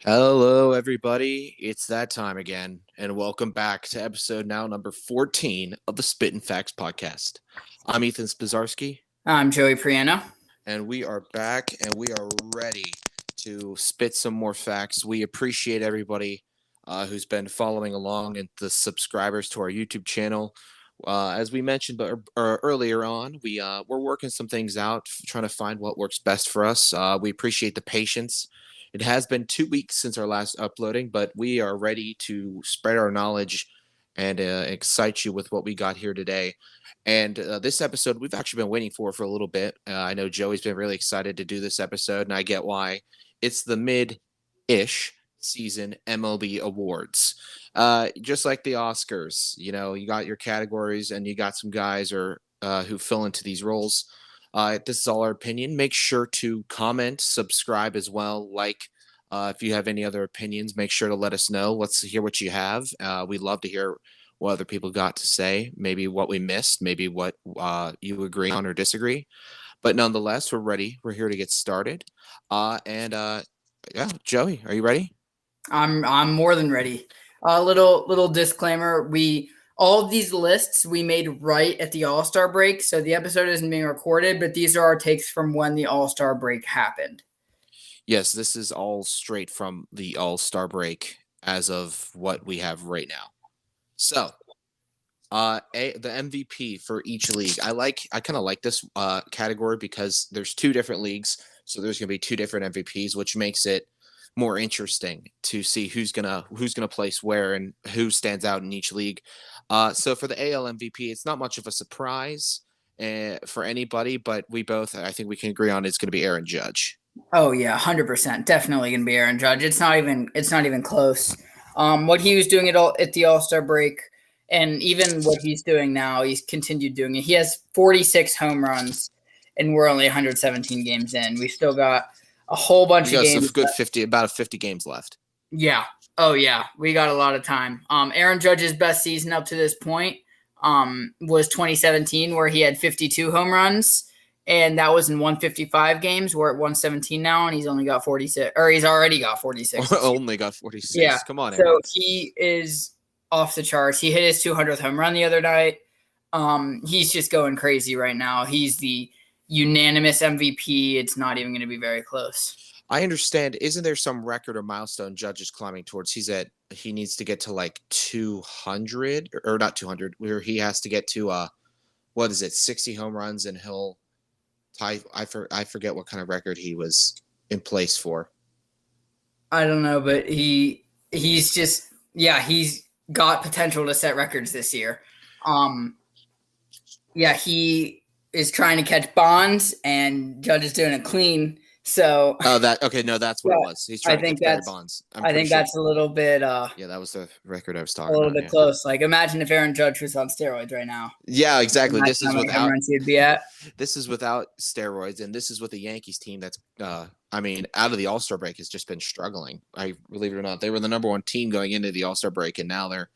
Hello, everybody. It's that time again, and welcome back to episode now number 14 of the Spittin Fax podcast. I'm Ethan Spizarski, I'm Joey Priano. and we are back and we are ready to spit some more facts. We appreciate everybody who's been following along and the subscribers to our YouTube channel. As we mentioned earlier on, we're working some things out, trying to find what works best for us. We appreciate the patience. It has been 2 weeks since our last uploading, but we are ready to spread our knowledge and excite you with what we got here today. And this episode, we've actually been waiting for a little bit. I know Joey's been really excited to do this episode, and I get why. It's the mid-ish season MLB Awards. Just like the Oscars, you got your categories, and you got some guys who fill into these roles. This is all our opinion. Make sure to comment, subscribe as well. If you have any other opinions, make sure to let us know. Let's hear what you have. We'd love to hear what other people got to say, maybe what we missed, maybe what you agree on or disagree. But nonetheless, we're ready. We're here to get started. Yeah, Joey, are you ready? I'm more than ready. A little disclaimer: all of these lists we made right at the All-Star break, so the episode isn't being recorded, but these are our takes from when the All-Star break happened. Yes, this is all straight from the All-Star break as of what we have right now. So, the MVP for each league. I kind of like this category because there's two different leagues, so there's going to be two different MVPs, which makes it more interesting to see who's gonna place where and who stands out in each league. So for the AL MVP, it's not much of a surprise for anybody, but I think we can agree on it's going to be Aaron Judge. Oh yeah, 100%, definitely gonna be Aaron Judge. It's not even close. What he was doing at the All-Star break, and even what he's doing now, he's continued doing it. He has 46 home runs, and we're only 117 games in. We still got a whole bunch of games. A good 50, about 50 games left. Yeah. Oh yeah, we got a lot of time. Aaron Judge's best season up to this point was 2017, where he had 52 home runs, and that was in 155 games. We're at 117 now, and he's only got 46, or he's already got 46. Only got 46. Yeah. Come on, Aaron. Aaron. So he is off the charts. He hit his 200th home run the other night. He's just going crazy right now. He's the unanimous MVP. It's not even going to be very close. I understand. Isn't there some record or milestone Judge is climbing towards? He needs to get to like 200 or not 200, where he has to get to what is it, 60 home runs, and he'll tie. I forget what kind of record he was in place for. I don't know, but he's got potential to set records this year. He is trying to catch Bonds, and Judge is doing it clean. So that's what it was. He's trying to catch Barry Bonds. I think that's a little bit yeah, that was the record I was talking about. A little bit close. Like, imagine if Aaron Judge was on steroids right now. Yeah, exactly. This is without he'd be at. This is without steroids, and this is with the Yankees team that's out of the All-Star break has just been struggling. I believe it or not, they were the number one team going into the All-Star break, and now they're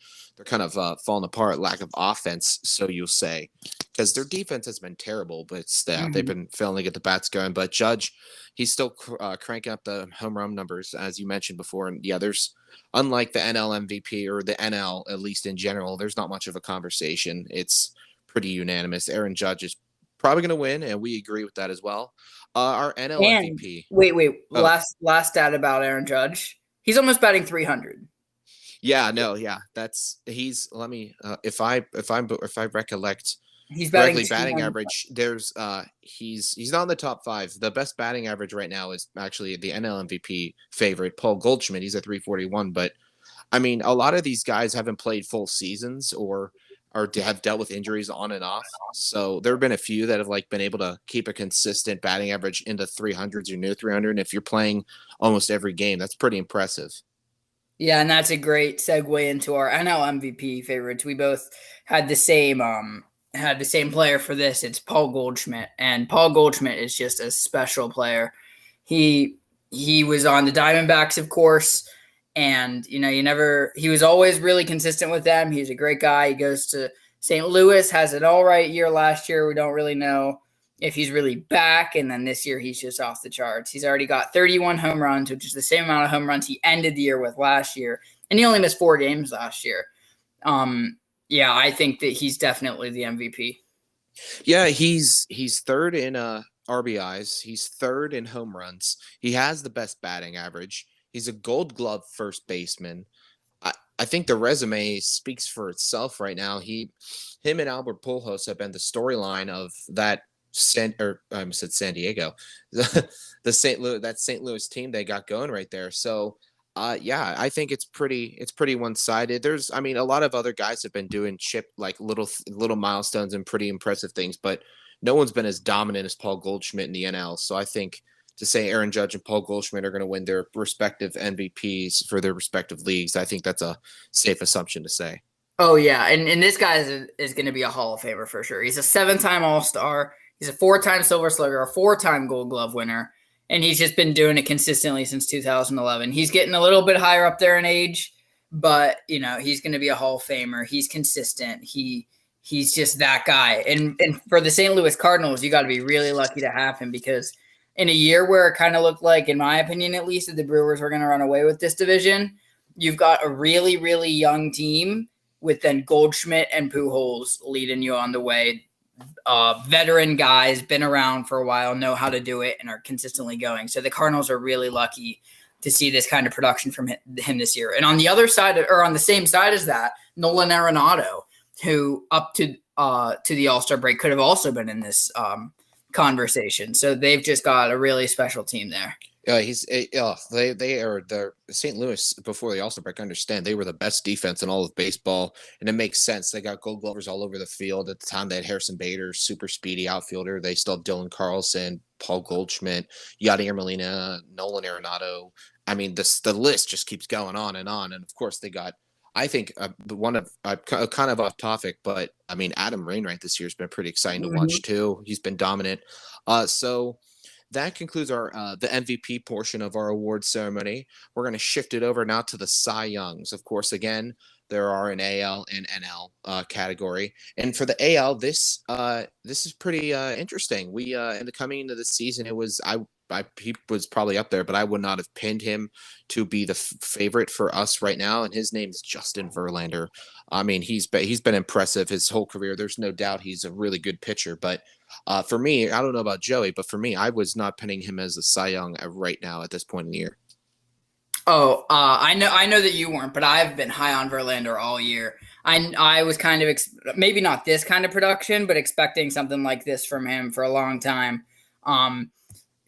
kind of falling apart. Lack of offense, so you'll say, because their defense has been terrible, but still they've been failing to get the bats going. But Judge, he's still cranking up the home run numbers, as you mentioned before. And yeah, there's, unlike the NL MVP or the NL, at least in general, there's not much of a conversation. It's pretty unanimous. Aaron Judge is probably going to win, and we agree with that as well. Our NL MVP. Wait. Oh. Last stat about Aaron Judge. He's almost batting 300. Yeah, no, yeah. Let me if I recollect, he's batting average. There's he's not in the top 5. The best batting average right now is actually the NL MVP favorite, Paul Goldschmidt. He's at 341. But I mean, a lot of these guys haven't played full seasons or have dealt with injuries on and off. So there have been a few that have been able to keep a consistent batting average into 300s or near 300. And if you're playing almost every game, that's pretty impressive. Yeah, and that's a great segue into our NL MVP favorites. We both had the same player for this. It's Paul Goldschmidt, and Paul Goldschmidt is just a special player. He was on the Diamondbacks, of course, and he was always really consistent with them. He's a great guy. He goes to St. Louis, has an all right year last year. We don't really know if he's really back. And then this year he's just off the charts. He's already got 31 home runs, which is the same amount of home runs he ended the year with last year. And he only missed 4 games last year. Yeah, I think that he's definitely the MVP. Yeah, he's third in RBIs. He's third in home runs. He has the best batting average. He's a Gold Glove first baseman. I think the resume speaks for itself right now. Him and Albert Pujols have been the storyline of that I said San Diego, the St. Louis team they got going right there. So, yeah, I think it's pretty one-sided. There's, I mean, a lot of other guys have been doing like little milestones and pretty impressive things, but no one's been as dominant as Paul Goldschmidt in the NL. So I think to say Aaron Judge and Paul Goldschmidt are going to win their respective MVPs for their respective leagues, I think that's a safe assumption to say. Oh, yeah. And this guy is going to be a Hall of Famer for sure. He's a 7-time All-Star. He's a 4-time Silver Slugger, a 4-time Gold Glove winner. And he's just been doing it consistently since 2011. He's getting a little bit higher up there in age, but, he's going to be a Hall of Famer. He's consistent. He's just that guy. And for the St. Louis Cardinals, you got to be really lucky to have him, because in a year where it kind of looked like, in my opinion at least, that the Brewers were going to run away with this division, you've got a really, really young team with then Goldschmidt and Pujols leading you on the way. Veteran guys, been around for a while, know how to do it, and are consistently going. So the Cardinals are really lucky to see this kind of production from him this year. And on the other side, or on the same side as that, Nolan Arenado, who up to the All-Star break could have also been in this conversation. So they've just got a really special team there. Yeah, they are the St. Louis before the All-Star break. I understand they were the best defense in all of baseball, and it makes sense. They got Gold Glovers all over the field at the time. They had Harrison Bader, super speedy outfielder. They still have Dylan Carlson, Paul Goldschmidt, Yadier Molina, Nolan Arenado. I mean, the list just keeps going on, and of course they got. I think kind of off topic, but I mean, Adam Wainwright this year has been pretty exciting to watch too. He's been dominant. So that concludes our the MVP portion of our award ceremony. We're going to shift it over now to the Cy Youngs. Of course, again, there are an AL and NL category, and for the AL, this is pretty interesting. We in the coming into the season, he was probably up there, but I would not have pinned him to be the favorite for us right now. And his name is Justin Verlander. I mean, he's been impressive his whole career. There's no doubt he's a really good pitcher. But for me, I don't know about Joey, but for me, I was not pinning him as a Cy Young right now at this point in the year. Oh, I know that you weren't, but I've been high on Verlander all year. I was kind of maybe not this kind of production, but expecting something like this from him for a long time.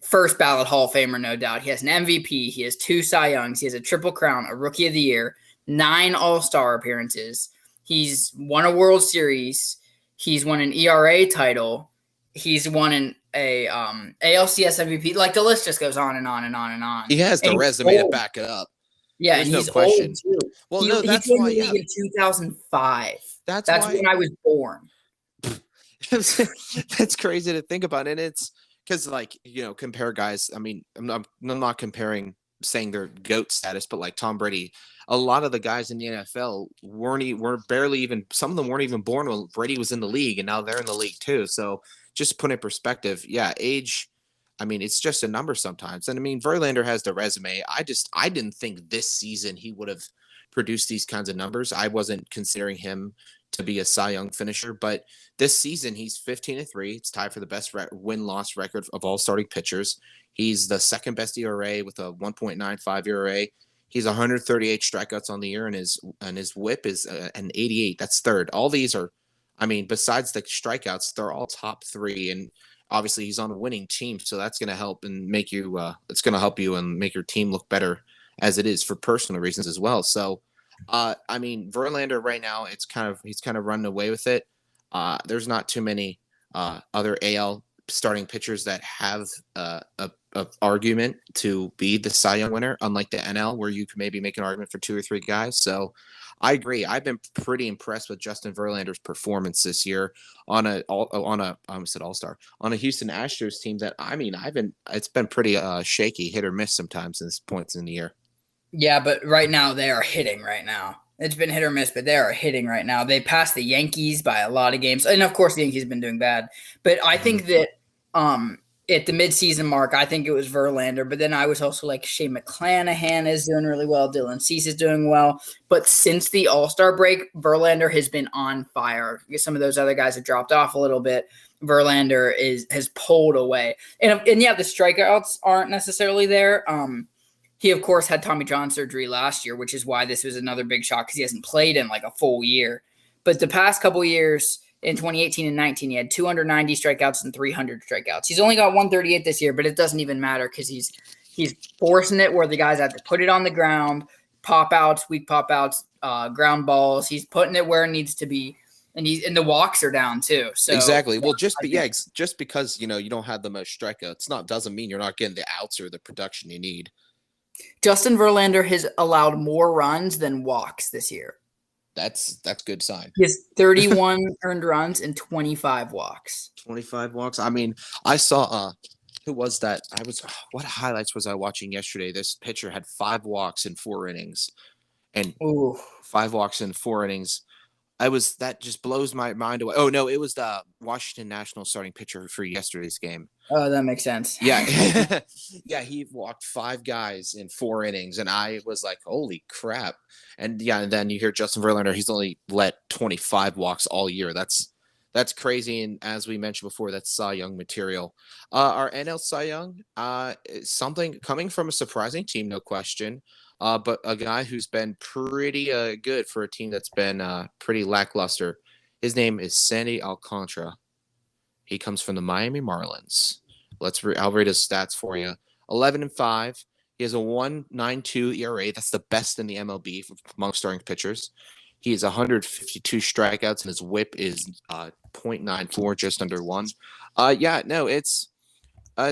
First ballot Hall of Famer, no doubt. He has an MVP. He has 2 Cy Youngs. He has a Triple Crown, a Rookie of the Year, 9 All-Star appearances. He's won a World Series. He's won an ERA title. He's won an ALCS MVP. Like, the list just goes on and on and on and on. He has the resume to back it up. Yeah, There's and he's no question. old too. Well, he that's came why. in the league in 2005. That's why, when I was born. That's crazy to think about, and it's because, like, compare guys. I mean, I'm not comparing, saying they're GOAT status, but like Tom Brady, a lot of the guys in the NFL were barely even. Some of them weren't even born when Brady was in the league, and now they're in the league too. So just to put in perspective, yeah, age. I mean, it's just a number sometimes. And I mean, Verlander has the resume. I didn't think this season he would have produced these kinds of numbers. I wasn't considering him to be a Cy Young finisher, but this season he's 15-3. It's tied for the best win-loss record of all starting pitchers. He's the second best ERA with a 1.95 ERA. He's 138 strikeouts on the year, and his WHIP is an 88. That's third. All these are, I mean, besides the strikeouts, they're all top 3. And obviously he's on a winning team, so that's going to help and make you. It's going to help you and make your team look better, as it is for personal reasons as well. So, I mean, Verlander right now, he's kind of running away with it. There's not too many other AL starting pitchers that have a argument to be the Cy Young winner, unlike the NL, where you can maybe make an argument for 2 or 3 guys. So I agree. I've been pretty impressed with Justin Verlander's performance this year on a All-Star, on a Houston Astros team that, I mean, it's been pretty shaky, hit or miss sometimes in this points in the year. Yeah, but right now they are hitting right now. It's been hit or miss, but they are hitting right now. They passed the Yankees by a lot of games. And of course the Yankees have been doing bad. But I think that At the midseason mark, I think it was Verlander, but then I was also like Shane McClanahan is doing really well, Dylan Cease is doing well. But since the All-Star break, Verlander has been on fire. Some of those other guys have dropped off a little bit. Verlander has pulled away, and yeah, the strikeouts aren't necessarily there. He of course had Tommy John surgery last year, which is why this was another big shock because he hasn't played in like a full year. But the past couple years, in 2018 and 19, he had 290 strikeouts and 300 strikeouts. He's only got 138 this year, but it doesn't even matter because he's forcing it where the guys have to put it on the ground, pop outs, weak pop outs, ground balls. He's putting it where it needs to be, and the walks are down too. So exactly. Well, just because you don't have the most strikeouts, doesn't mean you're not getting the outs or the production you need. Justin Verlander has allowed more runs than walks this year. That's good sign. He has 31 earned runs and 25 walks. 25 walks. I mean, I saw who was that? What highlights was I watching yesterday? This pitcher had 5 walks in 4 innings. And 5 walks in 4 innings. That just blows my mind away. Oh no, it was the Washington Nationals starting pitcher for yesterday's game. Oh, that makes sense. Yeah. Yeah, he walked 5 guys in 4 innings, and I was like, holy crap. And yeah, and then you hear Justin Verlander, he's only let 25 walks all year. That's crazy. And as we mentioned before, that's Cy Young material. Our NL Cy Young, something coming from a surprising team, no question. But a guy who's been pretty good for a team that's been pretty lackluster. His name is Sandy Alcantara. He comes from the Miami Marlins. I'll read his stats for you. 11-5. He has a 1.92 ERA. That's the best in the MLB among starting pitchers. He has 152 strikeouts, and his WHIP is 0.94, just under 1.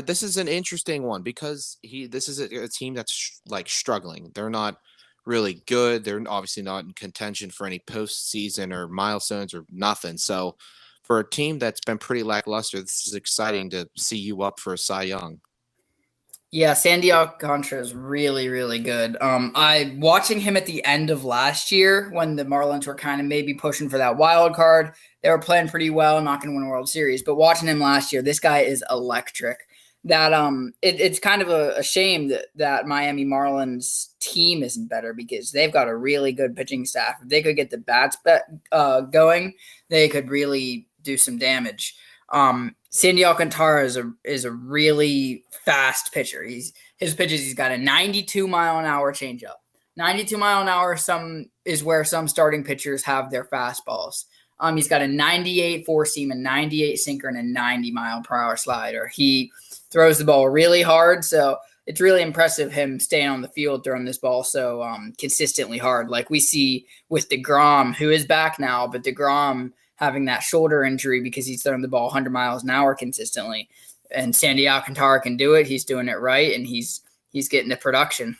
This is an interesting one because this is a team that's struggling. They're not really good. They're obviously not in contention for any postseason or milestones or nothing. So for a team that's been pretty lackluster, this is exciting to see you up for a Cy Young. Yeah, Sandy Alcantara is really, really good. Watching him at the end of last year when the Marlins were kind of maybe pushing for that wild card. They were playing pretty well, not going to win a World Series. But watching him last year, this guy is electric. It's kind of a shame that Miami Marlins team isn't better because they've got a really good pitching staff. If they could get the bats going, they could really do some damage. Sandy Alcantara is a really fast pitcher. He's got a 92 mile an hour changeup. 92 mile an hour is where some starting pitchers have their fastballs. He's got a 98 four seam, a 98 sinker, and a 90 mile per hour slider. He throws the ball really hard, so it's really impressive him staying on the field throwing this ball so consistently hard. Like we see with DeGrom, who is back now, but DeGrom having that shoulder injury because he's throwing the ball 100 miles an hour consistently. And Sandy Alcantara can do it. He's doing it right, and he's getting the production.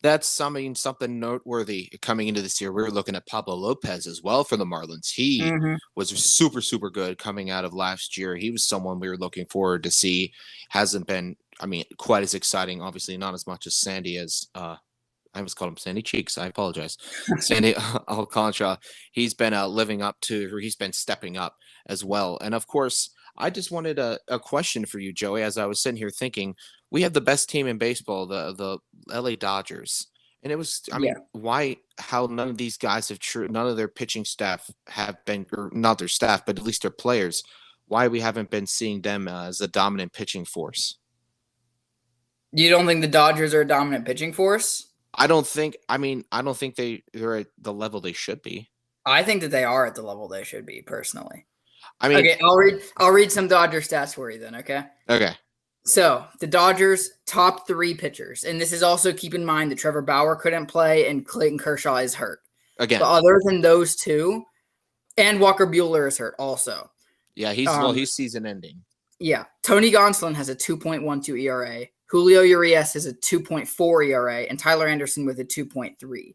That's something noteworthy coming into this year. We were looking at Pablo Lopez as well for the Marlins. He was super, super good coming out of last year. He was someone we were looking forward to see. Hasn't been, quite as exciting. Obviously, not as much as Sandy as I almost called him Sandy Cheeks. I apologize. Sandy Alcantara. He's been he's been stepping up as well. And of course, I just wanted a question for you, Joey, as I was sitting here thinking, we have the best team in baseball, the LA Dodgers. And it was, how none of these guys none of their pitching staff have been, or not their staff, but at least their players, why we haven't been seeing them as a dominant pitching force. You don't think the Dodgers are a dominant pitching force? I don't think they're at the level they should be. I think that they are at the level they should be, personally. Okay, I'll read some Dodger stats for you then, okay? Okay. So the Dodgers' top 3 pitchers, and this is also keep in mind that Trevor Bauer couldn't play and Clayton Kershaw is hurt. Again. But other than those two, and Walker Buehler is hurt also. Yeah, he's season ending. Yeah. Tony Gonsolin has a 2.12 ERA. Julio Urias has a 2.4 ERA, and Tyler Anderson with a 2.3.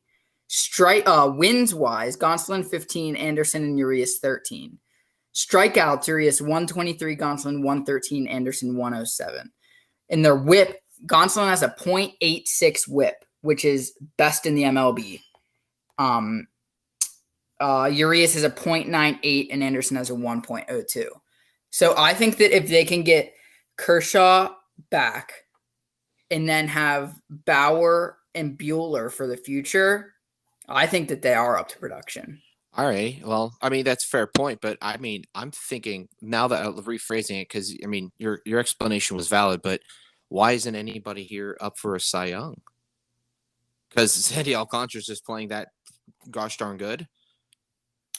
Wins-wise, Gonsolin 15, Anderson and Urias 13. Strikeouts, Urias 123, Gonsolin 113, Anderson 107. In their WHIP, Gonsolin has a .86 WHIP, which is best in the MLB. Urias has a .98, and Anderson has a 1.02. So I think that if they can get Kershaw back and then have Bauer and Bueller for the future, I think that they are up to production. All right. Well, I mean that's a fair point, but I mean I'm thinking now that I'm rephrasing it because I mean your explanation was valid, but why isn't anybody here up for a Cy Young? Because Sandy Alcantara's just playing that gosh darn good.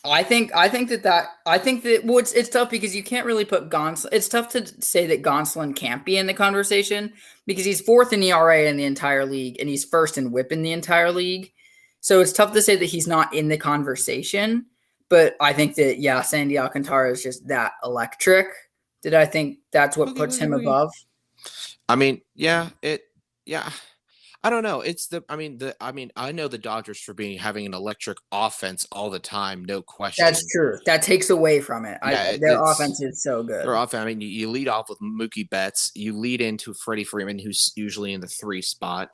I think that well, it's tough because you can't really put Gonsolin. It's tough to say that Gonsolin can't be in the conversation because he's fourth in ERA in the entire league and he's first in WHIP in the entire league. So it's tough to say that he's not in the conversation. But I think that Sandy Alcantara is just that electric. That I think that's what puts him above. I mean, yeah. I don't know. I know the Dodgers for having an electric offense all the time, no question. That's true. That takes away from it. Their offense is so good. Their offense. I mean, you lead off with Mookie Betts. You lead into Freddie Freeman, who's usually in the 3 spot.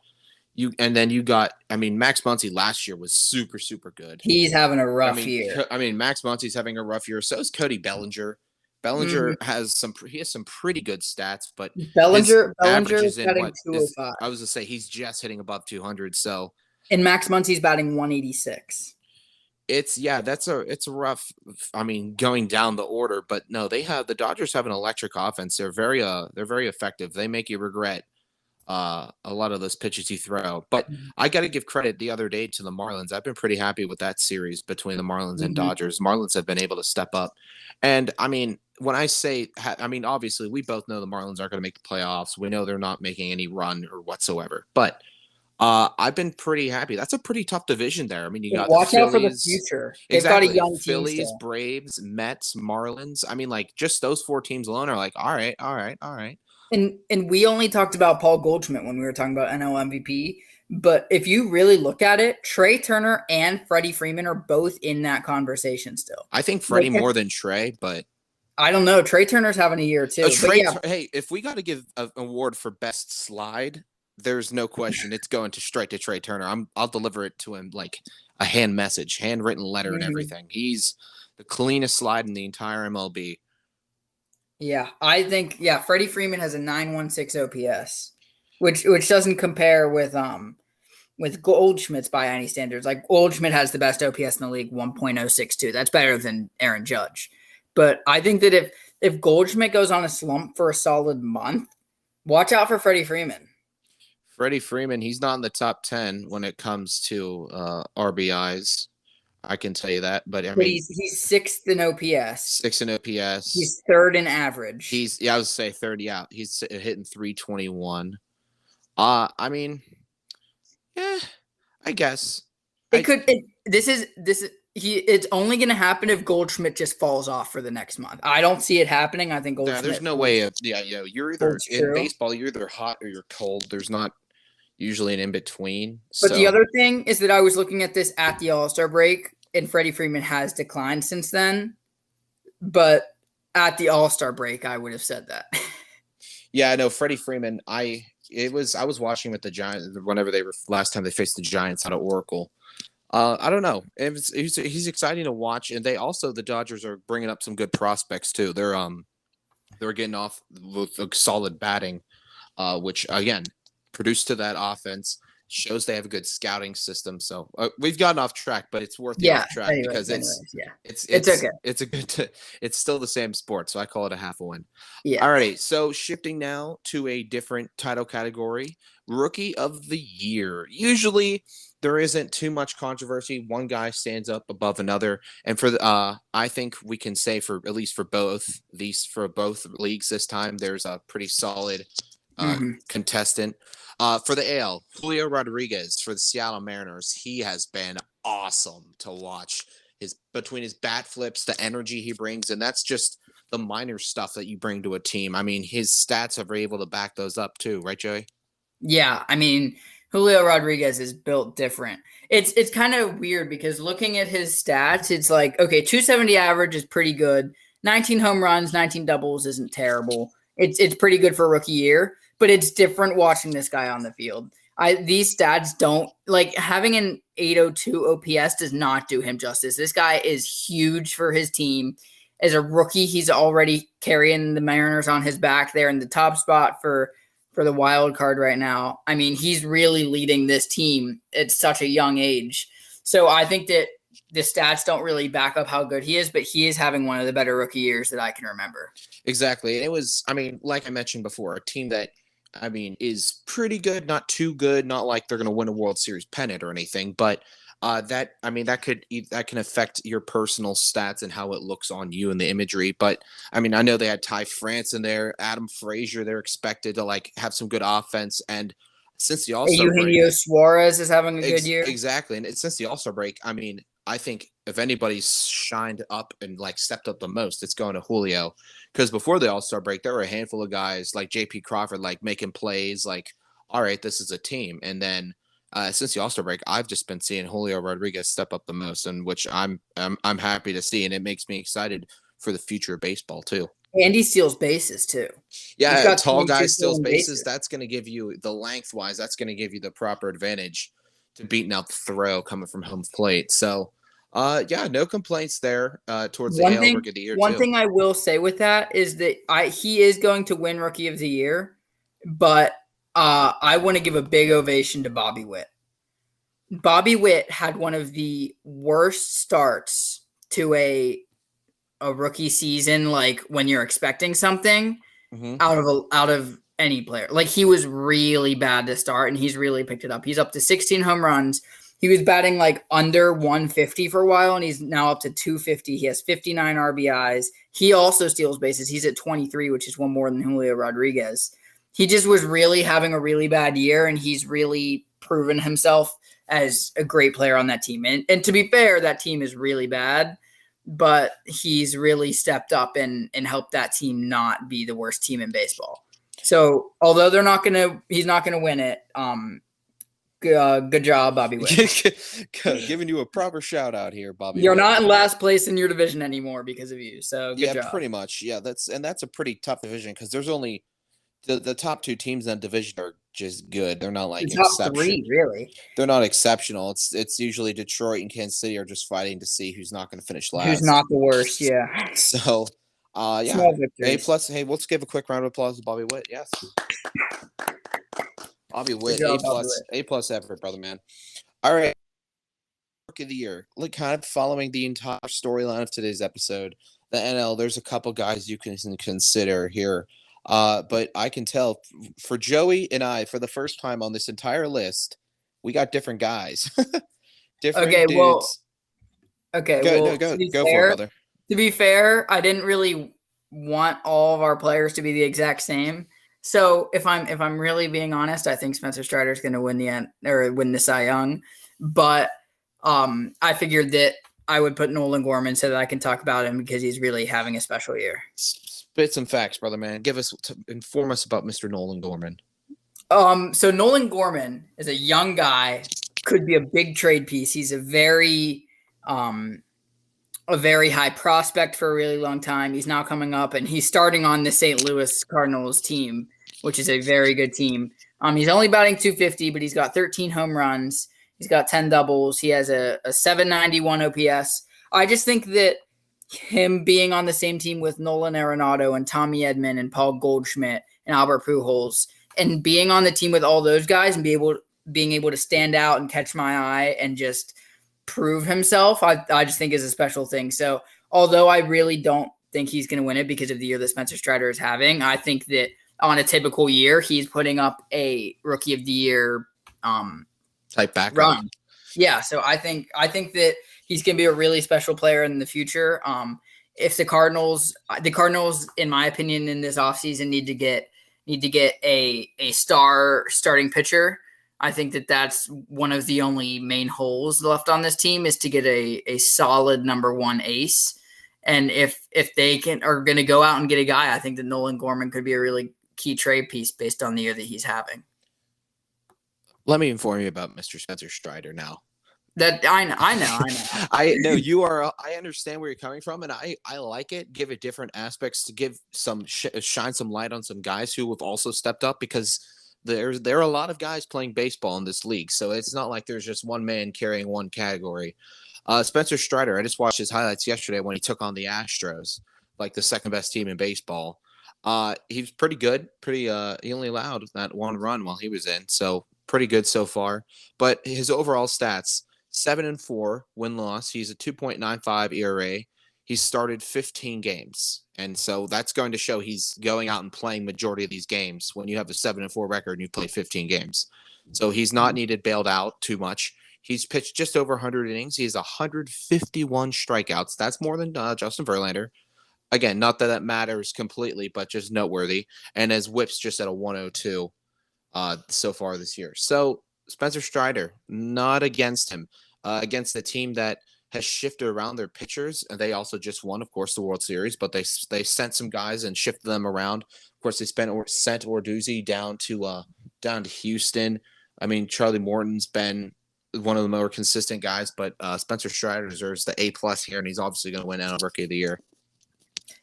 And then you got. I mean, Max Muncy last year was super, super good. He's having a rough year. I mean, Max Muncy's having a rough year. So is Cody Bellinger. Bellinger has some pretty good stats, but Bellinger is batting 205. I was to say he's just hitting above 200. So and Max Muncy's batting 186. It's a rough. I mean, going down the order, but no, the Dodgers have an electric offense. They're very effective. They make you regret a lot of those pitches you throw. But I got to give credit the other day to the Marlins. I've been pretty happy with that series between the Marlins and Dodgers. Marlins have been able to step up, and I mean. When I say, I mean, obviously, we both know the Marlins aren't going to make the playoffs. We know they're not making any run or whatsoever. But I've been pretty happy. That's a pretty tough division there. I mean, you got watch the Phillies, out for the future. They've exactly, got a young Phillies, team Braves, Mets, Marlins. I mean, like just those 4 teams alone are like, all right. And we only talked about Paul Goldschmidt when we were talking about NL MVP. But if you really look at it, Trey Turner and Freddie Freeman are both in that conversation still. I think Freddie more than Trey, but. I don't know. Trey Turner's having a year too. Hey, if we got to give an award for best slide, there's no question it's going straight to Trey Turner. I'll deliver it to him like a handwritten letter and everything. He's the cleanest slide in the entire MLB. Yeah, I think Freddie Freeman has a 916 OPS, which doesn't compare with Goldschmidt's by any standards. Like Goldschmidt has the best OPS in the league, 1.062. That's better than Aaron Judge. But I think that if Goldschmidt goes on a slump for a solid month, watch out for Freddie Freeman. Freddie Freeman, he's not in the top 10 when it comes to RBIs. I can tell you that. But I mean, he's 6th in OPS. 6th in OPS. He's 3rd in average. I was say 30 out. He's hitting 321. I mean, yeah, I guess. It's only going to happen if Goldschmidt just falls off for the next month. I don't see it happening. I think Goldschmidt. There's no way. You're either in baseball, you're either hot or you're cold. There's not usually an in between. But the other thing is that I was looking at this at the All-Star break, and Freddie Freeman has declined since then. But at the All-Star break, I would have said that. Yeah, I know Freddie Freeman. I was watching with the Giants whenever they were last time they faced the Giants out of Oracle. I don't know. He's exciting to watch, and the Dodgers are bringing up some good prospects too. They're getting off with a solid batting, which again produced to that offense shows they have a good scouting system. So we've gotten off track, but it's worth the off track because it's okay. It's still the same sport, so I call it a half a win. Yeah. All right. So shifting now to a different title category, Rookie of the Year. Usually there isn't too much controversy. One guy stands up above another, and for I think we can say for both leagues this time, there's a pretty solid contestant. For the AL, Julio Rodriguez for the Seattle Mariners. He has been awesome to watch. Between his bat flips, the energy he brings, and that's just the minor stuff that you bring to a team. I mean, his stats are able to back those up too, right, Joey? Yeah, I mean, Julio Rodriguez is built different. It's kind of weird because looking at his stats, it's like, okay, 270 average is pretty good. 19 home runs, 19 doubles isn't terrible. It's pretty good for a rookie year. But it's different watching this guy on the field. These stats don't like having an 802 OPS does not do him justice. This guy is huge for his team. as a rookie, he's already carrying the Mariners on his back there in the top spot for the wild card right now. I mean, he's really leading this team at such a young age. So I think that the stats don't really back up how good he is, but he is having one of the better rookie years that I can remember. Exactly. It was, I mean, like I mentioned before, a team that, I mean, is pretty good, not too good, not like they're going to win a World Series pennant or anything, but that, I mean, that can affect your personal stats and how it looks on you and the imagery. But I mean, I know they had Ty France in there, Adam Frazier. They're expected to like have some good offense, and since the All-Star break, Eugenio Suarez is having a good year. Exactly, and since the All-Star break, I mean, I think if anybody's shined up and like stepped up the most, it's going to Julio. Because before the All-Star break, there were a handful of guys like J.P. Crawford, like making plays, like, all right, this is a team. And then since the All-Star break, I've just been seeing Julio Rodriguez step up the most, and which I'm happy to see, and it makes me excited for the future of baseball too. And he steals bases too. Yeah, tall guy steals bases. That's going to give you the lengthwise. That's going to give you the proper advantage to beating out the throw coming from home plate. So, yeah, no complaints there towards the AL Rookie of the Year. One thing I will say with that is that he is going to win Rookie of the Year, but I want to give a big ovation to Bobby Witt. Bobby Witt had one of the worst starts to a rookie season, like when you're expecting something out of any player. Like he was really bad to start, and he's really picked it up. He's up to 16 home runs. He was batting like under 150 for a while, and he's now up to 250. He has 59 RBIs. He also steals bases. He's at 23, which is one more than Julio Rodriguez. He just was really having a really bad year, and he's really proven himself as a great player on that team. And to be fair, that team is really bad, but he's really stepped up and helped that team not be the worst team in baseball. So although he's not gonna win it. Good job, Bobby Witt. Giving you a proper shout out here, Bobby. You're not in last place in your division anymore because of you. So good job. Pretty much. Yeah, that's a pretty tough division because there's only the top two teams in that division are just good. They're not like the top three, really. They're not exceptional. It's usually Detroit and Kansas City are just fighting to see who's not going to finish last. Who's not the worst? Yeah. So, yeah. A plus. Hey, let's give a quick round of applause to Bobby Witt. Yes. Bobby Witt, A plus effort, brother, man. All right. Rookie of the Year. Like kind of following the entire storyline of today's episode, the NL, there's a couple guys you can consider here. But I can tell for Joey and I, for the first time on this entire list, we got different guys. Different dudes. Go for it, brother. To be fair, I didn't really want all of our players to be the exact same. So if I'm really being honest, I think Spencer Strider is going to win the Cy Young, but I figured that I would put Nolan Gorman so that I can talk about him because he's really having a special year. Spit some facts, brother, man. Inform us about Mr. Nolan Gorman. So Nolan Gorman is a young guy, could be a big trade piece. He's a very high prospect for a really long time. He's now coming up, and he's starting on the St. Louis Cardinals team, which is a very good team. He's only batting 250, but he's got 13 home runs. He's got 10 doubles. He has a 791 OPS. I just think that him being on the same team with Nolan Arenado and Tommy Edman and Paul Goldschmidt and Albert Pujols, and being on the team with all those guys and being able to stand out and catch my eye and just prove himself, I just think is a special thing. So although I really don't think he's going to win it because of the year that Spencer Strider is having, I think that on a typical year, he's putting up a Rookie of the Year type background run. Yeah, so I think that he's going to be a really special player in the future. If the Cardinals, in my opinion, in this offseason need to get a star starting pitcher, I think that that's one of the only main holes left on this team is to get a solid number one ace. And if they are going to go out and get a guy, I think that Nolan Gorman could be a really key trade piece based on the year that he's having. Let me inform you about Mr. Spencer Strider now. That I know. I know you are. I understand where you're coming from, and I like it. Give it different aspects to give some shine some light on some guys who have also stepped up because there are a lot of guys playing baseball in this league. So it's not like there's just one man carrying one category. Spencer Strider, I just watched his highlights yesterday when he took on the Astros, like the second best team in baseball. He was pretty good. He only allowed that one run while he was in, so pretty good so far. But his overall stats: 7-4 win-loss. He's a 2.95 ERA. He's started 15 games, and so that's going to show he's going out and playing majority of these games. When you have a 7-4 record and you play 15 games, so he's not needed bailed out too much. He's pitched just over 100 innings. He has 151 strikeouts. That's more than Justin Verlander. Again, not that matters completely, but just noteworthy. And his whip's just at a 102 so far this year. So Spencer Strider, not against him, against the team that has shifted around their pitchers. And they also just won, of course, the World Series, but they sent some guys and shifted them around. Of course, they sent Orduzzi down to Houston. I mean, Charlie Morton's been one of the more consistent guys, but Spencer Strider deserves the A+ here, and he's obviously going to win NL Rookie of the Year.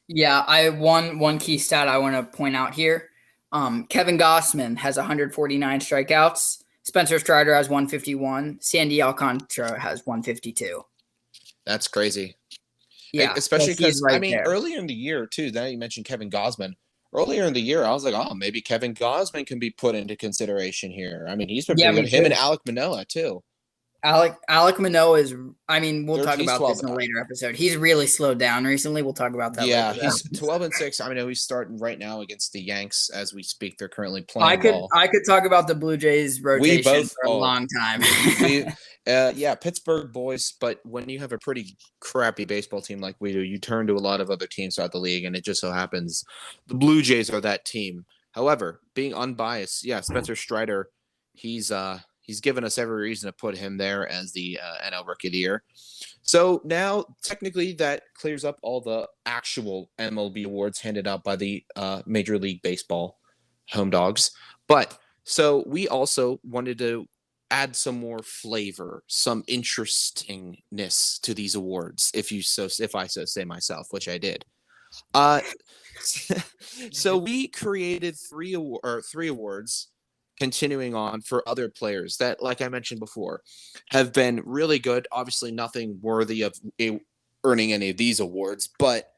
Yeah, I one key stat I want to point out here. Kevin Gossman has 149 strikeouts. Spencer Strider has 151. Sandy Alcantara has 152. That's crazy. Yeah, especially because there. Earlier in the year too. Now you mentioned Kevin Gausman. Earlier in the year, I was like, oh, maybe Kevin Gausman can be put into consideration here. I mean, he's been pretty good. Him and Alek Manoah too. Alek Manoah is, I mean, we'll talk about this in a later episode. He's really slowed down recently. We'll talk about that. Yeah, he's 12-6. I know he's starting right now against the Yanks as we speak. They're currently playing ball. I could talk about the Blue Jays rotation for a long time. Pittsburgh boys, but when you have a pretty crappy baseball team like we do, you turn to a lot of other teams throughout the league, and it just so happens the Blue Jays are that team. However, being unbiased, Spencer Strider, he's given us every reason to put him there as the NL Rookie of the Year. So now, technically, that clears up all the actual MLB awards handed out by the Major League Baseball home dogs. But so we also wanted to add some more flavor, some interestingness to these awards, if I so say myself, which I did. So we created three awards. Continuing on for other players that, like I mentioned before, have been really good. Obviously, nothing worthy of earning any of these awards, but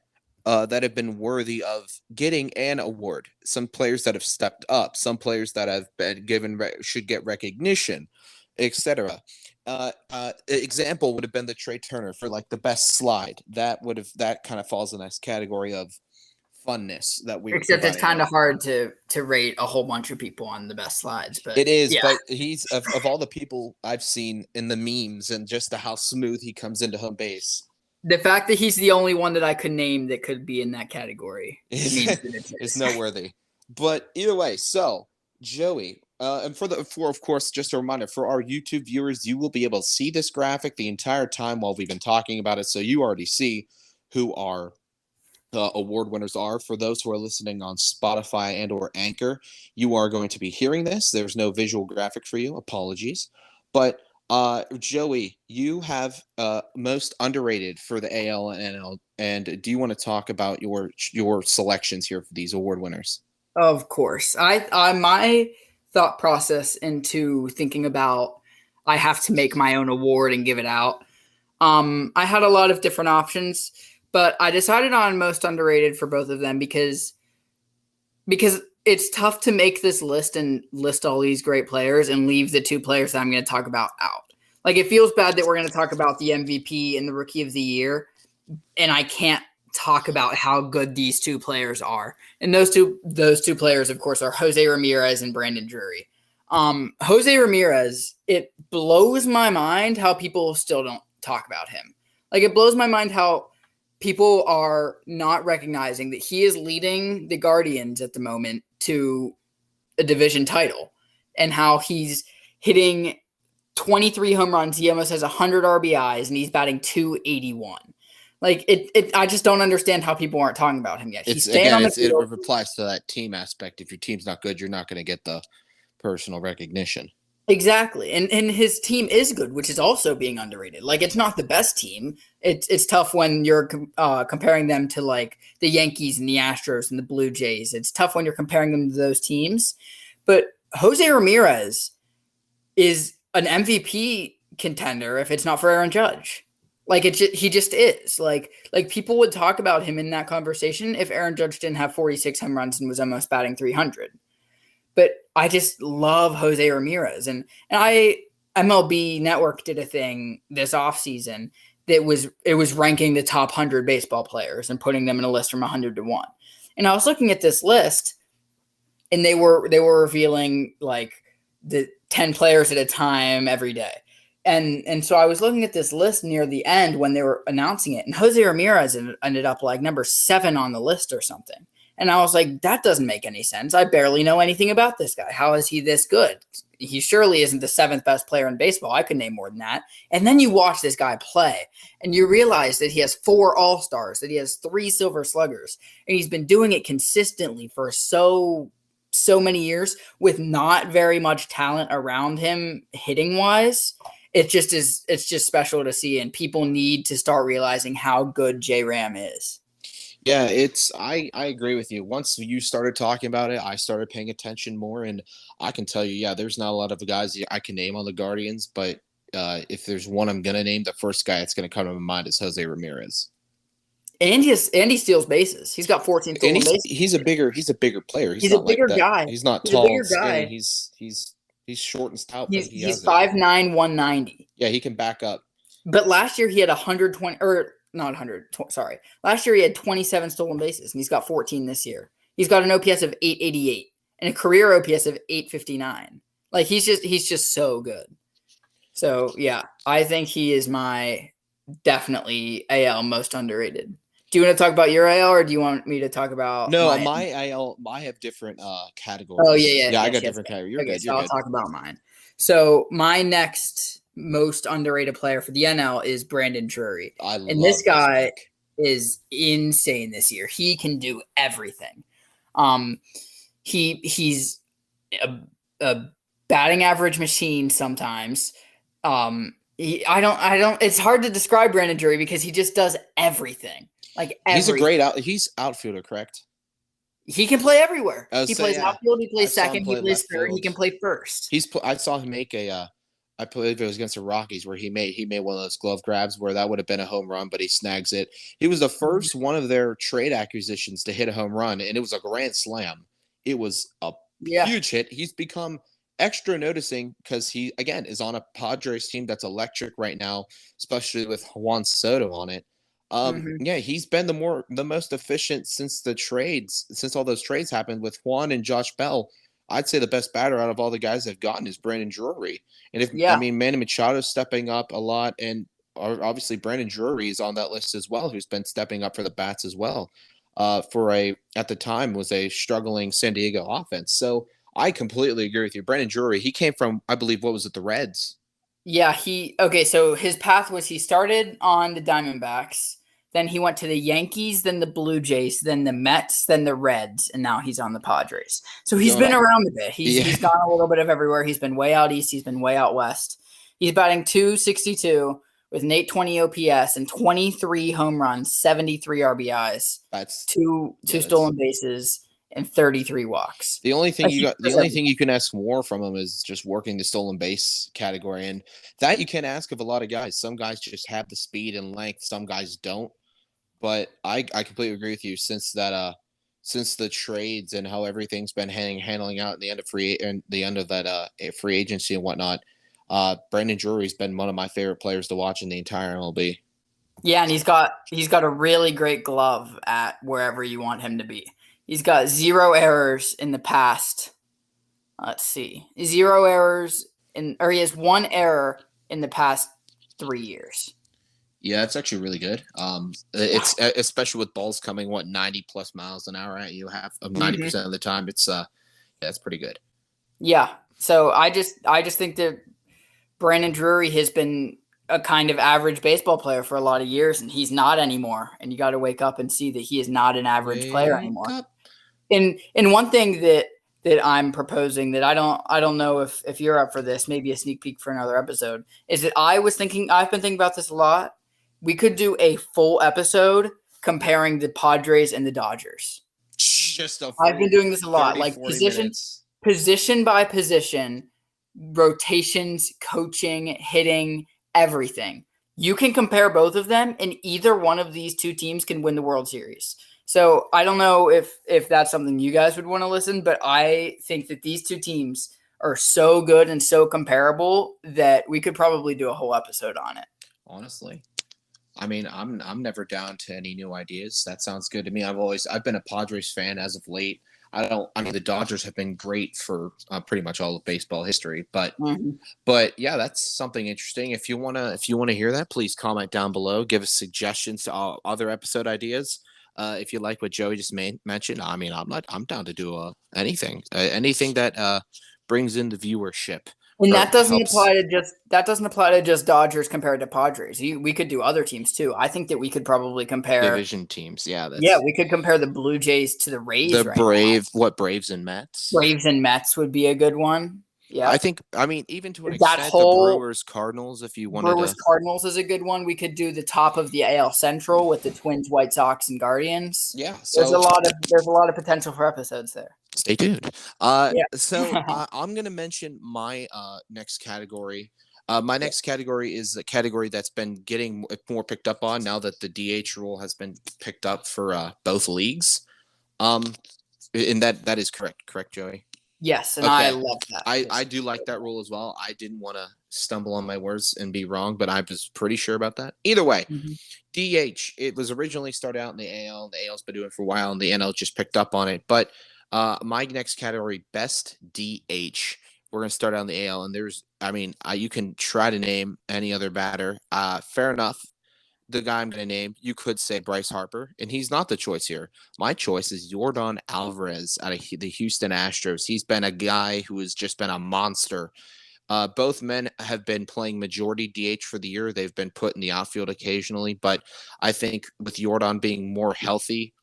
that have been worthy of getting an award. Some players that have stepped up, some players that have been given should get recognition, etc. Example would have been the Trey Turner for like the best slide. That kind of falls in this category of funness that we except it's kind of hard to rate a whole bunch of people on the best slides, but it is. But he's of all the people I've seen in the memes and just how smooth he comes into home base. The fact that he's the only one that I could name that could be in that category is noteworthy. But either way, so Joey, and for of course, just a reminder for our YouTube viewers, you will be able to see this graphic the entire time while we've been talking about it, so you already see who our award winners are. For those who are listening on Spotify and or Anchor, you are going to be hearing this. There's no visual graphic for you. Apologies. But Joey, you have most underrated for the AL and NL. And do you want to talk about your selections here for these award winners? Of course. I my thought process into thinking about I have to make my own award and give it out. I had a lot of different options. But I decided on most underrated for both of them because it's tough to make this list and list all these great players and leave the two players that I'm going to talk about out. Like, it feels bad that we're going to talk about the MVP and the Rookie of the Year, and I can't talk about how good these two players are. And those two players, of course, are Jose Ramirez and Brandon Drury. Jose Ramirez, it blows my mind how people still don't talk about him. Like, it blows my mind how people are not recognizing that he is leading the Guardians at the moment to a division title and how he's hitting 23 home runs. He almost has 100 RBIs and he's batting .281. Like I just don't understand how people aren't talking about him yet. It applies to that team aspect. If your team's not good, you're not going to get the personal recognition. Exactly. And his team is good, which is also being underrated. Like, it's not the best team. It's tough when you're comparing them to like the Yankees and the Astros and the Blue Jays. It's tough when you're comparing them to those teams. But Jose Ramirez is an MVP contender if it's not for Aaron Judge. Like he just is. Like people would talk about him in that conversation if Aaron Judge didn't have 46 home runs and was almost batting 300. But I just love Jose Ramirez, and MLB Network did a thing this offseason that was ranking the top 100 baseball players and putting them in a list from 100 to 1. And I was looking at this list, and they were revealing like the 10 players at a time every day. And so I was looking at this list near the end when they were announcing it, and Jose Ramirez ended up like number 7 on the list or something. And I was like, that doesn't make any sense. I barely know anything about this guy. How is he this good? He surely isn't the 7th best player in baseball. I could name more than that. And then you watch this guy play, and you realize that he has 4 All-Stars, that he has 3 Silver Sluggers, and he's been doing it consistently for so many years with not very much talent around him hitting-wise. It's just special to see, and people need to start realizing how good J-Ram is. Yeah, I agree with you. Once you started talking about it, I started paying attention more, and I can tell you, yeah, there's not a lot of guys I can name on the Guardians, but if there's one I'm gonna name, the first guy that's gonna come to my mind is Jose Ramirez. And he steals bases. He's got 14 stolen bases. He's a bigger player. He's a bigger guy. He's not tall, skinny. He's short and stout. He's 5'9", 190. Yeah, he can back up. But last year he had 120 or not 100. Sorry, last year he had 27 stolen bases, and he's got 14 this year. He's got an OPS of 888 and a career OPS of 859. Like he's just so good. So yeah, I think he is my definitely AL most underrated. Do you want to talk about your AL, or do you want me to talk about? No, my AL. I have different categories. Oh yeah. I got different categories. You're good. I'll talk about mine. So my next most underrated player for the NL is Brandon Drury. And this guy is insane this year. He can do everything. He's a batting average machine sometimes. It's hard to describe Brandon Drury because he just does everything. Like everything. He's outfielder, correct? He can play everywhere. He plays outfield. He plays second. He plays third. He can play first. I saw him make I believe it was against the Rockies where he made one of those glove grabs where that would have been a home run, but he snags it. He was the first one of their trade acquisitions to hit a home run, and it was a grand slam. It was a huge hit. He's become extra noticing because he, again, is on a Padres team that's electric right now, especially with Juan Soto on it. Yeah, he's been the most efficient since all those trades happened with Juan and Josh Bell. I'd say the best batter out of all the guys they've gotten is Brandon Drury. And Manny Machado's stepping up a lot, and obviously Brandon Drury is on that list as well, who's been stepping up for the bats as well. At the time was a struggling San Diego offense. So I completely agree with you. Brandon Drury, he came from, I believe, what was it, the Reds? Yeah, so his path was he started on the Diamondbacks, then he went to the Yankees, then the Blue Jays, then the Mets, then the Reds, and now he's on the Padres. So he's been around a bit. He's gone a little bit of everywhere. He's been way out east. He's been way out west. He's batting .262 with an .820 OPS and 23 home runs, 73 RBIs. That's two stolen bases and 33 walks. The only thing you can ask more from him is just working the stolen base category, and that you can't ask of a lot of guys. Some guys just have the speed and length. Some guys don't. But I completely agree with you. Since the trades and how everything's been handling out at the end of that free agency and whatnot, Brandon Drury's been one of my favorite players to watch in the entire MLB. Yeah, and he's got a really great glove at wherever you want him to be. He's got 0 errors in the past. Let's see, 0 errors he has 1 error in the past 3 years. Yeah, it's actually really good. It's especially with balls coming 90 plus miles an hour at you, 90% of the time. It's pretty good. Yeah. So I just think that Brandon Drury has been a kind of average baseball player for a lot of years, and he's not anymore. And you got to wake up and see that he is not an average player anymore. And one thing that I'm proposing that I don't know if you're up for this, maybe a sneak peek for another episode, is that I've been thinking about this a lot. We could do a full episode comparing the Padres and the Dodgers. I've been doing this a lot, like position by position, rotations, coaching, hitting, everything. You can compare both of them, and either one of these two teams can win the World Series. So I don't know if that's something you guys would want to listen, but I think that these two teams are so good and so comparable that we could probably do a whole episode on it. Honestly. I mean, I'm never down to any new ideas. That sounds good to me. I've been a Padres fan as of late. I mean, the Dodgers have been great for pretty much all of baseball history, but yeah, that's something interesting. If you wanna hear that, please comment down below. Give us suggestions to other episode ideas. If you like what Joey just mentioned, I mean, I'm down to do anything that brings in the viewership. And Or that doesn't helps apply to just Dodgers compared to Padres. We could do other teams too. I think that we could probably compare. division teams. Yeah, We could compare the Blue Jays to the Rays the right now. Braves and Mets. Braves and Mets would be a good one. Yeah, I mean, even to an that extent, the whole Brewers Cardinals. If you wanted Brewers to, Cardinals is a good one. We could do the top of the AL Central with the Twins, White Sox, and Guardians. yeah. There's So a lot of potential for episodes there. stay tuned. Yeah. So I'm gonna mention my next category. My next category is a category that's been getting more picked up on now that the DH rule has been picked up for both leagues. And that is correct, Joey. Yes, and Okay. I love that. I do like that rule as well. I didn't want to stumble on my words and be wrong, but I was pretty sure about that. Either way, DH, it was originally started out in the AL. The AL's been doing it for a while, and the NL just picked up on it. But my next category, best DH. We're going to start out in the AL, and you can try to name any other batter. Fair enough. The guy I'm going to name, you could say Bryce Harper, and he's not the choice here. My choice is Yordan Alvarez out of the Houston Astros. He's been a guy who has just been a monster. Both men have been playing majority DH for the year. They've been put in the outfield occasionally, but I think with Yordan being more healthy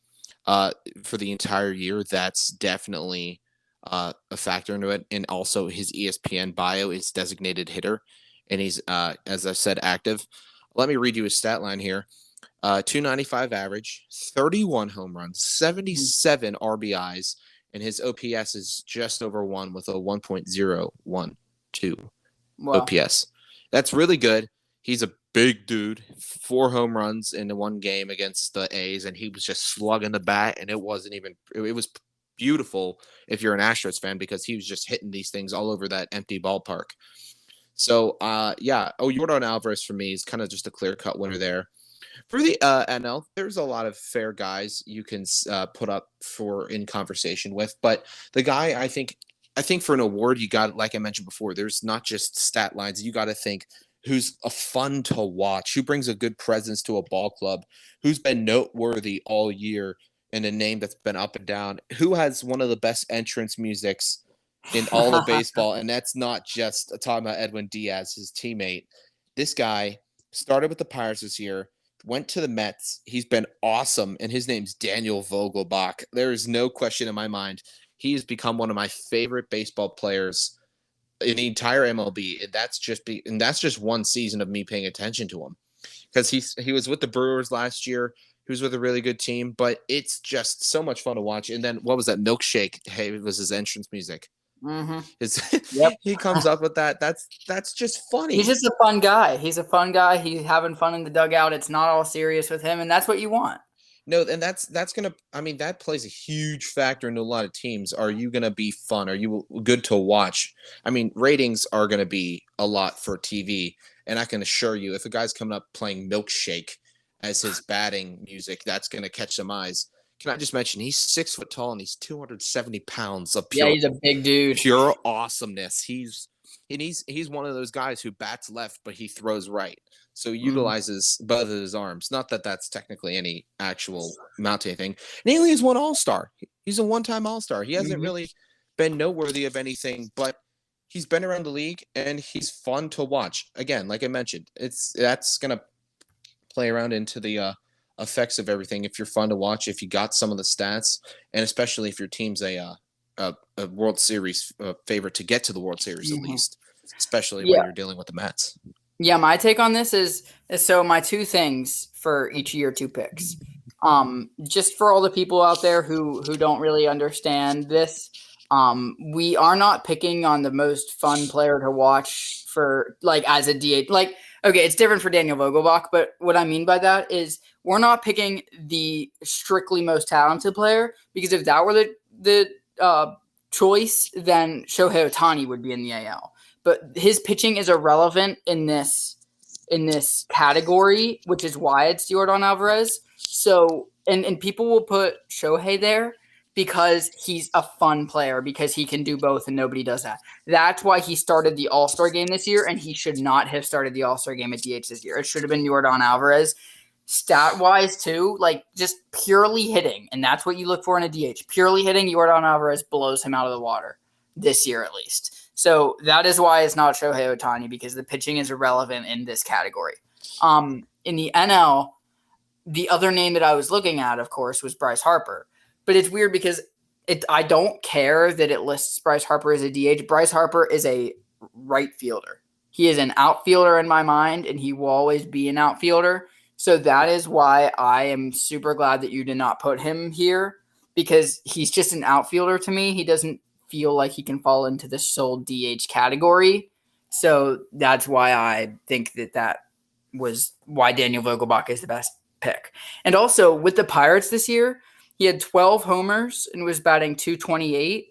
for the entire year, that's definitely a factor into it. And also his ESPN bio is designated hitter, and he's, as I said, active. Let me read you his stat line here. 295 average, 31 home runs, 77 RBIs, and his OPS is just over 1 with a 1.012 OPS. That's really good. He's a big dude. 4 home runs in the one game against the A's, and he was just slugging the bat, and it was beautiful if you're an Astros fan because he was just hitting these things all over that empty ballpark. So, Yordan Alvarez for me is kind of just a clear-cut winner there. For the NL, there's a lot of fair guys you can put up in conversation with, but the guy I think for an award you got, like I mentioned before, there's not just stat lines. You got to think who's a fun to watch, who brings a good presence to a ball club, who's been noteworthy all year, and a name that's been up and down, who has one of the best entrance musics in all of baseball, and that's not just talking about Edwin Diaz, his teammate. This guy started with the Pirates this year, went to the Mets. He's been awesome, and his name's Daniel Vogelbach. There is no question in my mind. He has become one of my favorite baseball players in the entire MLB, and that's just one season of me paying attention to him because he was with the Brewers last year. He was with a really good team, but it's just so much fun to watch. And then what was that? Milkshake. Hey, it was his entrance music. He comes up with that. That's just funny. He's just a fun guy. He's He's having fun in the dugout. It's not all serious with him, and that's what you want. No, and that's gonna. I mean, that plays a huge factor into a lot of teams. Are you gonna be fun? Are you good to watch? I mean, ratings are gonna be a lot for TV, and I can assure you, if a guy's coming up playing Milkshake as his batting music, that's gonna catch some eyes. Can I just mention he's 6 foot tall and he's 270 pounds of pure, he's a big dude. Pure awesomeness. He's one of those guys who bats left, but he throws right. So utilizes both of his arms. Not that that's technically any actual amount to anything. And he only has one All-Star. He's a one-time All-Star. He hasn't really been noteworthy of anything, but he's been around the league and he's fun to watch. Again, like I mentioned, that's gonna play around into the effects of everything. If you're fun to watch, if you got some of the stats, and especially if your team's a World Series favorite to get to the World Series at least, especially when you're dealing with the Mets. Yeah, my take on this is so my 2 things for each of your 2 picks. Just for all the people out there who don't really understand this, we are not picking on the most fun player to watch for as a DH. Okay, it's different for Daniel Vogelbach, but what I mean by that is we're not picking the strictly most talented player, because if that were the choice, then Shohei Ohtani would be in the AL. But his pitching is irrelevant in this category, which is why it's Yordan Alvarez. So, and people will put Shohei there because he's a fun player, because he can do both, and nobody does that. That's why he started the All-Star game this year, and he should not have started the All-Star game at DH this year. It should have been Yordan Alvarez. Stat-wise, too, like just purely hitting, and that's what you look for in a DH. Purely hitting, Yordan Alvarez blows him out of the water this year at least. So that is why it's not Shohei Ohtani, because the pitching is irrelevant in this category. In the NL, the other name that I was looking at, of course, was Bryce Harper. But it's weird because I don't care that it lists Bryce Harper as a DH. Bryce Harper is a right fielder. He is an outfielder in my mind, and he will always be an outfielder. So that is why I am super glad that you did not put him here, because he's just an outfielder to me. He doesn't feel like he can fall into the sole DH category. So that's why I think that was why Daniel Vogelbach is the best pick. And also with the Pirates this year, he had 12 homers and was batting .228.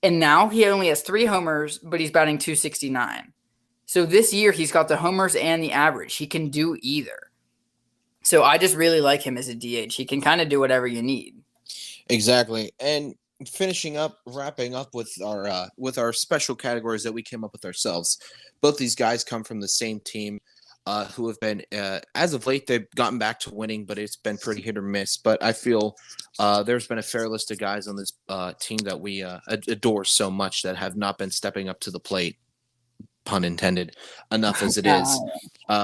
And now he only has 3 homers, but he's batting .269. So this year he's got the homers and the average. He can do either. So I just really like him as a DH. He can kind of do whatever you need. Exactly. And wrapping up with our special categories that we came up with ourselves. Both these guys come from the same team. Who have been, as of late, they've gotten back to winning, but it's been pretty hit or miss. But I feel there's been a fair list of guys on this team that we adore so much that have not been stepping up to the plate, pun intended, enough as it is.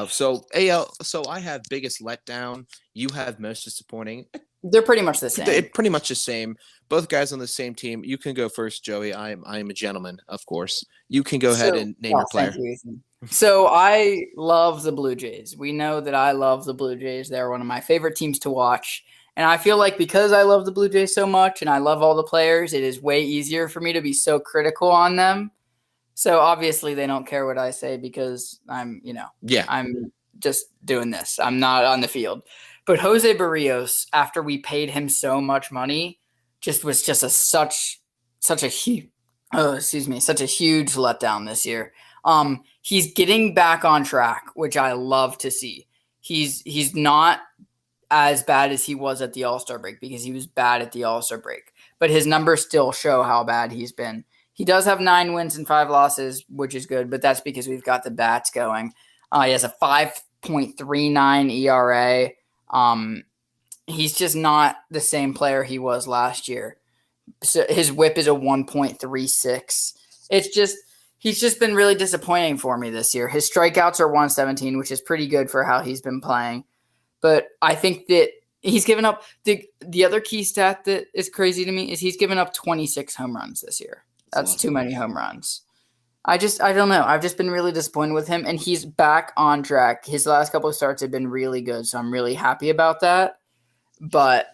So I have biggest letdown. You have most disappointing. They're pretty much the same. They're pretty much the same. Both guys on the same team. You can go first, Joey. I am a gentleman, of course. You can go ahead and name your player. So I love the Blue Jays. We know that I love the Blue Jays. They're one of my favorite teams to watch. And I feel like because I love the Blue Jays so much and I love all the players, it is way easier for me to be so critical on them. So obviously they don't care what I say because I'm just doing this. I'm not on the field. But Jose Barrios, after we paid him so much money, was such a huge letdown this year. He's getting back on track, which I love to see. He's not as bad as he was at the All-Star break, because he was bad at the All-Star break, but his numbers still show how bad he's been. He does have 9 wins and 5 losses, which is good, but that's because we've got the bats going. He has a 5.39 ERA. He's just not the same player he was last year. So his whip is a 1.36. He's just been really disappointing for me this year. His strikeouts are 117, which is pretty good for how he's been playing. But I think that he's given up the other key stat that is crazy to me is he's given up 26 home runs this year. That's too many home runs. I don't know. I've just been really disappointed with him, and he's back on track. His last couple of starts have been really good, so I'm really happy about that. But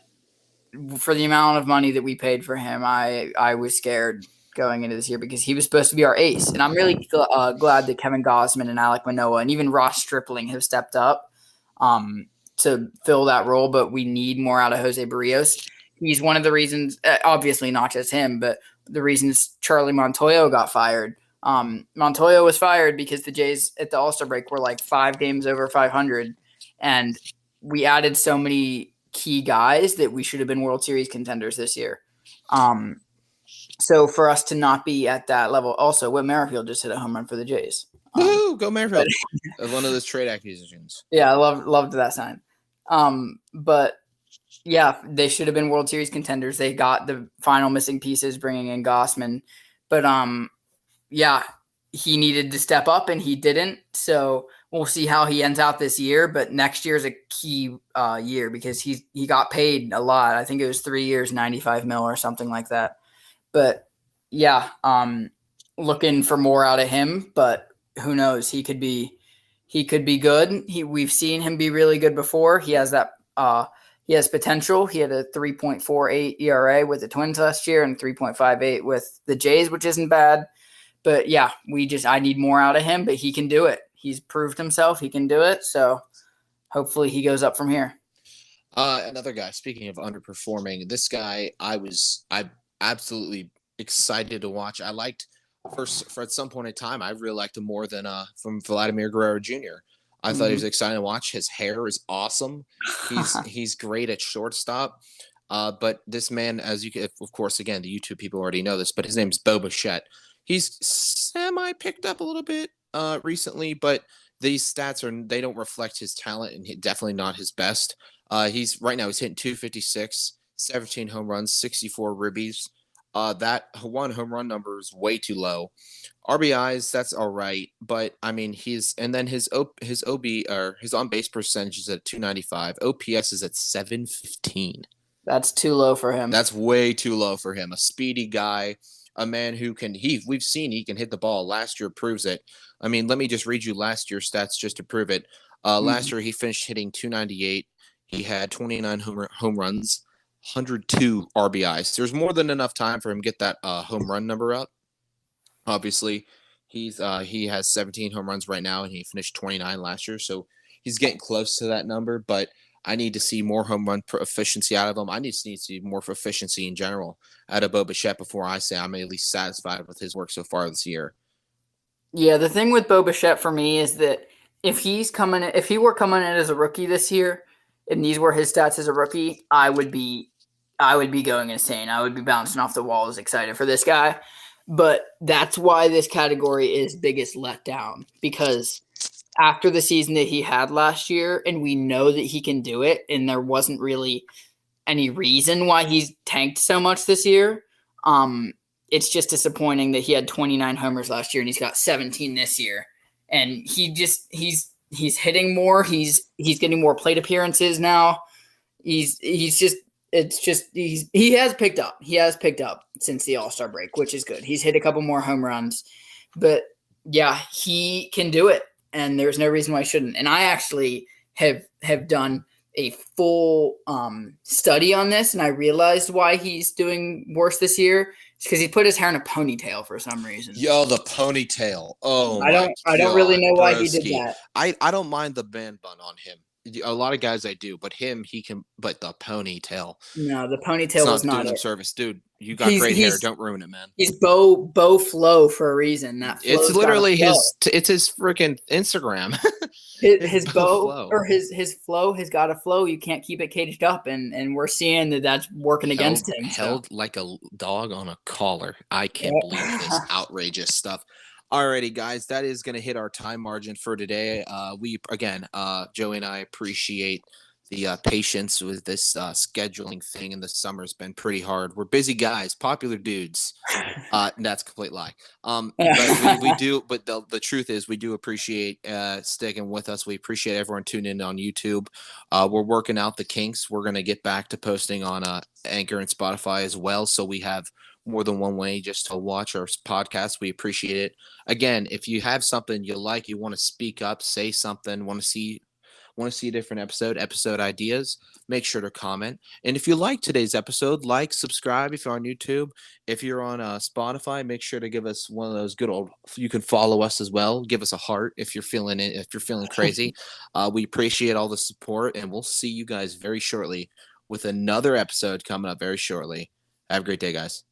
for the amount of money that we paid for him, I was scared going into this year because he was supposed to be our ace. And I'm really glad that Kevin Gausman and Alek Manoah and even Ross Stripling have stepped up to fill that role, but we need more out of Jose Barrios. He's one of the reasons, obviously not just him, but the reasons Charlie Montoyo got fired. Montoyo was fired because the Jays at the All-Star break were like 5 games over 500, and we added so many key guys that we should have been World Series contenders this year. So for us to not be at that level, also Whit Merrifield just hit a home run for the Jays. Woohoo, go Merrifield! One of those trade acquisitions. Yeah, I loved that sign. But yeah, they should have been World Series contenders. They got the final missing pieces, bringing in Gausman. But yeah, he needed to step up and he didn't. So we'll see how he ends out this year. But next year is a key year because he got paid a lot. I think it was 3 years, $95 million or something like that. But yeah, looking for more out of him. But who knows? He could be good. We've seen him be really good before. He has that. He has potential. He had a 3.48 ERA with the Twins last year and 3.58 with the Jays, which isn't bad. But yeah, I need more out of him, but he can do it. he's proved himself. He can do it. So hopefully he goes up from here. Another guy, speaking of underperforming, this guy I absolutely excited to watch. I liked for at some point in time, I really liked him more than from Vladimir Guerrero Jr. I thought he was exciting to watch. His hair is awesome. He's great at shortstop. But this man, as you can, of course, again, the YouTube people already know this, but his name's Bo Bichette. He's semi picked up a little bit recently, but these stats they don't reflect his talent, and definitely not his best. He's right now he's hitting 256, 17 home runs, 64 ribbies. That one home run number is way too low. RBIs, that's all right, but I mean his OB or his on base percentage is at 295. OPS is at 715. That's too low for him. That's way too low for him. A speedy guy, a man who we've seen he can hit the ball. Last year proves it. I mean, let me just read you last year's stats just to prove it. Last year he finished hitting 298. He had 29 home runs, 102 RBIs. There's more than enough time for him to get that home run number up. Obviously, he has 17 home runs right now, and he finished 29 last year, so he's getting close to that number. But I need to see more home run efficiency out of him. I need to see more efficiency in general out of Bo Bichette before I say I'm at least satisfied with his work so far this year. Yeah, the thing with Bo Bichette for me is that if he were coming in as a rookie this year, and these were his stats as a rookie, I would be going insane. I would be bouncing off the walls excited for this guy. But that's why this category is biggest letdown, because after the season that he had last year, and we know that he can do it, and there wasn't really any reason why he's tanked so much this year. It's just disappointing that he had 29 homers last year and he's got 17 this year. And he's hitting more. He's getting more plate appearances now. He has picked up. He has picked up since the All-Star break, which is good. He's hit a couple more home runs, but yeah, he can do it, and there's no reason why he shouldn't. And I actually have done a full study on this, and I realized why he's doing worse this year. It's because he put his hair in a ponytail for some reason. Yo, the ponytail. Oh, I don't really know why he did that. I don't mind the man bun on him. A lot of guys I do, but him, he can. But the ponytail. No, the ponytail was not doing him it. service, dude. You got great hair. Don't ruin it, man. He's Bo Flow for a reason. It's literally it's his freaking Instagram. his bow or his flow has got to flow. You can't keep it caged up, and we're seeing that's working against him. Held like a dog on a collar. I can't believe this outrageous stuff. Alrighty, guys, that is going to hit our time margin for today. Joey and I appreciate the patience with this scheduling thing, and the summer's been pretty hard. We're busy guys, popular dudes. That's a complete lie. But we do. But the truth is, we do appreciate sticking with us. We appreciate everyone tuning in on YouTube. We're working out the kinks. We're going to get back to posting on Anchor and Spotify as well, so we have more than one way just to watch our podcast. We appreciate it. Again, if you have something you like, you want to speak up, say something, want to see a different episode ideas, make sure to comment. And if you like today's episode, subscribe if you're on YouTube. If you're on Spotify, make sure to give us one of those good old, you can follow us as well. Give us a heart if you're feeling it, if you're feeling crazy. We appreciate all the support, and we'll see you guys very shortly with another episode coming up very shortly. Have a great day, guys.